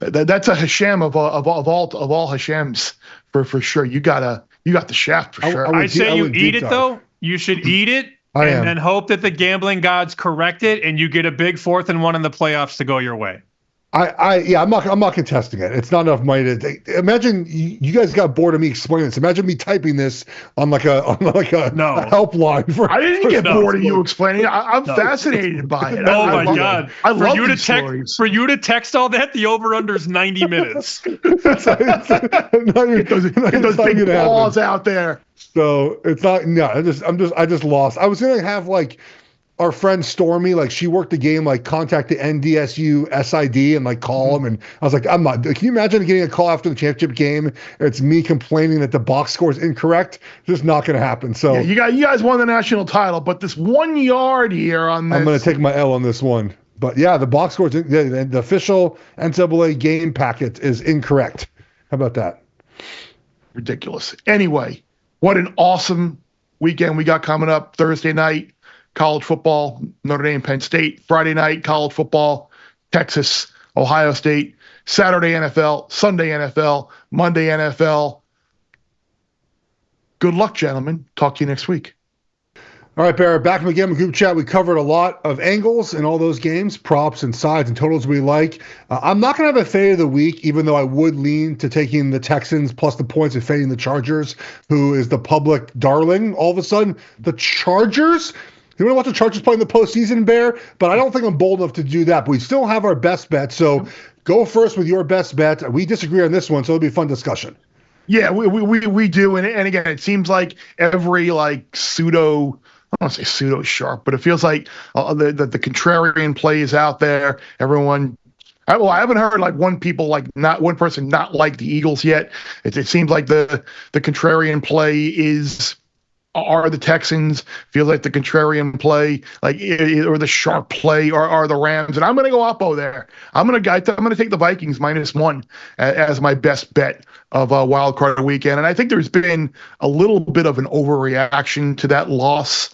S1: Hashem of all Hashems for sure. You got the shaft for sure.
S3: I say you eat it though. You should eat it and hope that the gambling gods correct it and you get a big 4th and 1 in the playoffs to go your way.
S2: I'm not contesting it. It's not enough money to imagine. You guys got bored of me explaining this. Imagine me typing this on a helpline.
S1: I didn't get bored of you explaining. I'm fascinated by it.
S3: Oh my God!
S1: I love these stories.
S3: For you to text all that, the over/under is 90 minutes.
S1: Get those big balls out there.
S2: So it's not. No, I just lost. I was gonna have like our friend Stormy, like she worked the game, like contact the NDSU SID and like call them. And I was like, I'm not. Can you imagine getting a call after the championship game? It's me complaining that the box score is incorrect. It's just not going to happen. So
S1: yeah, you guys won the national title, but this 1 yard here on this.
S2: I'm going to take my L on this one. But yeah, the box score, the official NCAA game packet is incorrect. How about that?
S1: Ridiculous. Anyway, what an awesome weekend we got coming up. Thursday night, college football, Notre Dame, Penn State. Friday night, college football, Texas, Ohio State. Saturday, NFL. Sunday, NFL. Monday, NFL. Good luck, gentlemen. Talk to you next week.
S2: All right, Barrett, back again in group chat. We covered a lot of angles in all those games, props and sides and totals we like. I'm not going to have a fade of the week, even though I would lean to taking the Texans plus the points and fading the Chargers, who is the public darling all of a sudden. The Chargers? You want to watch the Chargers play in the postseason, Bear? But I don't think I'm bold enough to do that. But we still have our best bet. So go first with your best bet. We disagree on this one, so it'll be a fun discussion.
S1: Yeah, we do. And again, it seems like every pseudo, I don't want to say pseudo sharp, but it feels like the contrarian play is out there. Everyone, I haven't heard one person not like the Eagles yet. It seems like the contrarian play is are the Texans. Feels like the contrarian play, or the sharp play, are the Rams. And I'm going to go oppo there. I'm going to take the Vikings -1 as my best bet of a wild card weekend. And I think there's been a little bit of an overreaction to that loss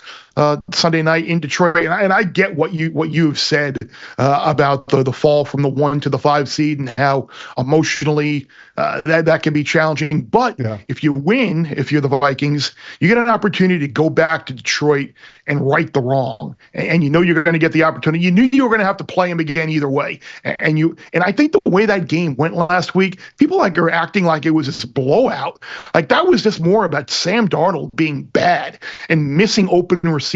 S1: Sunday night in Detroit, and I get what you've said about the fall from the 1 to the 5 seed and how emotionally that can be challenging. But if you win, if you're the Vikings, you get an opportunity to go back to Detroit and right the wrong, and you know you're going to get the opportunity. You knew you were going to have to play him again either way, and I think the way that game went last week, people are acting like it was this blowout. Like that was just more about Sam Darnold being bad and missing open receivers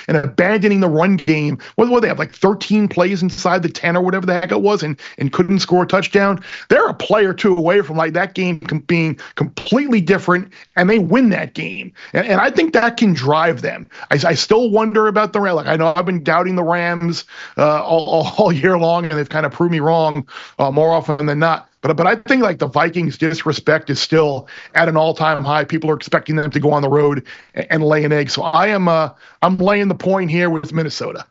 S1: and abandoning the run game. What they have, like 13 plays inside the 10 or whatever the heck it was, and couldn't score a touchdown. They're a play or two away from like that game being completely different, and they win that game. And I think that can drive them. I still wonder about the Rams. Like I know I've been doubting the Rams all year long, and they've kind of proved me wrong more often than not. But I think like the Vikings' disrespect is still at an all-time high. People are expecting them to go on the road and lay an egg. So I'm laying the point here with Minnesota.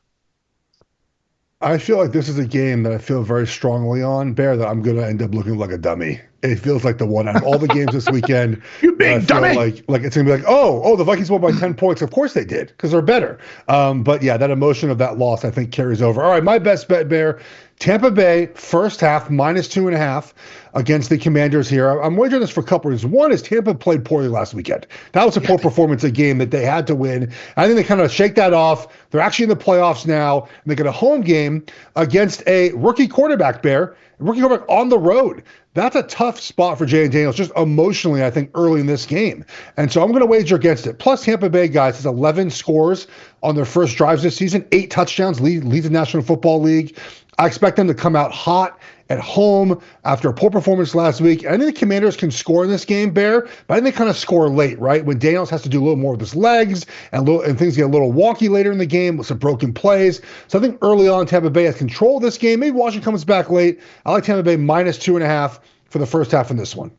S2: I feel like this is a game that I feel very strongly on, Bear, that I'm going to end up looking like a dummy. It feels like the one out of all the games this weekend.
S1: You big dummy.
S2: Like it's going to be like, oh, the Vikings won by 10 points. Of course they did, because they're better. But yeah, that emotion of that loss, I think, carries over. All right, my best bet, Bear, Tampa Bay, first half, -2.5 against the Commanders here. I'm wagering this for a couple reasons. One is Tampa played poorly last weekend. That was a poor performance, a game that they had to win. I think they kind of shake that off. They're actually in the playoffs now, and they get a home game against a rookie quarterback, Bear. Rookie quarterback on the road. That's a tough spot for Jay and Daniels, just emotionally, I think, early in this game. And so I'm going to wager against it. Plus, Tampa Bay, guys, has 11 scores on their first drives this season, 8 touchdowns, lead the National Football League. I expect them to come out hot at home after a poor performance last week. I think the Commanders can score in this game, Bear, but I think they kind of score late, right? When Daniels has to do a little more with his legs and things get a little wonky later in the game with some broken plays. So I think early on, Tampa Bay has control of this game. Maybe Washington comes back late. I like Tampa Bay -2.5 for the first half in this one.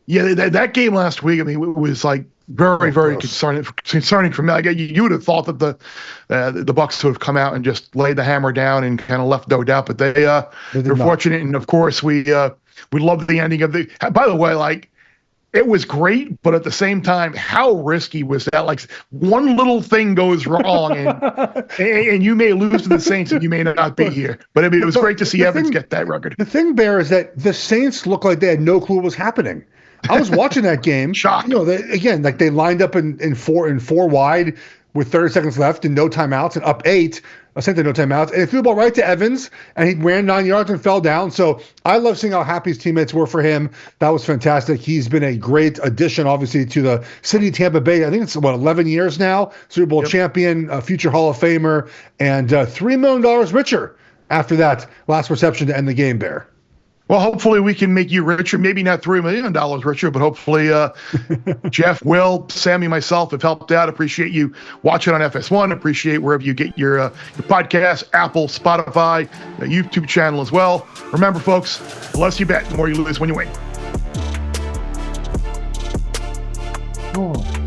S1: Yeah, that game last week, I mean, it was like very, very concerning for me. Like, you would have thought that the Bucs would have come out and just laid the hammer down and kind of left no doubt, but they're fortunate. And of course, we love the ending of the. By the way, like it was great, but at the same time, how risky was that? Like one little thing goes wrong, and you may lose to the Saints, and you may not be here. But I mean, it was great to see Evans get that record.
S2: The thing, Bear, is that the Saints looked like they had no clue what was happening. I was watching that game.
S1: Shocked.
S2: You know, they lined up in four wide with 30 seconds left and no timeouts, and up 8. Essentially no timeouts, and he threw the ball right to Evans, and he ran 9 yards and fell down. So I love seeing how happy his teammates were for him. That was fantastic. He's been a great addition, obviously, to the city of Tampa Bay. I think it's 11 years now. Super Bowl champion, a future Hall of Famer, and $3 million richer after that last reception to end the game, Bear.
S1: Well, hopefully we can make you richer. Maybe not $3 million richer, but hopefully Jeff, Will, Sammy, myself have helped out. Appreciate you watching on FS1. Appreciate wherever you get your podcast, Apple, Spotify, YouTube channel as well. Remember, folks, the less you bet, the more you lose when you win.
S2: Oh.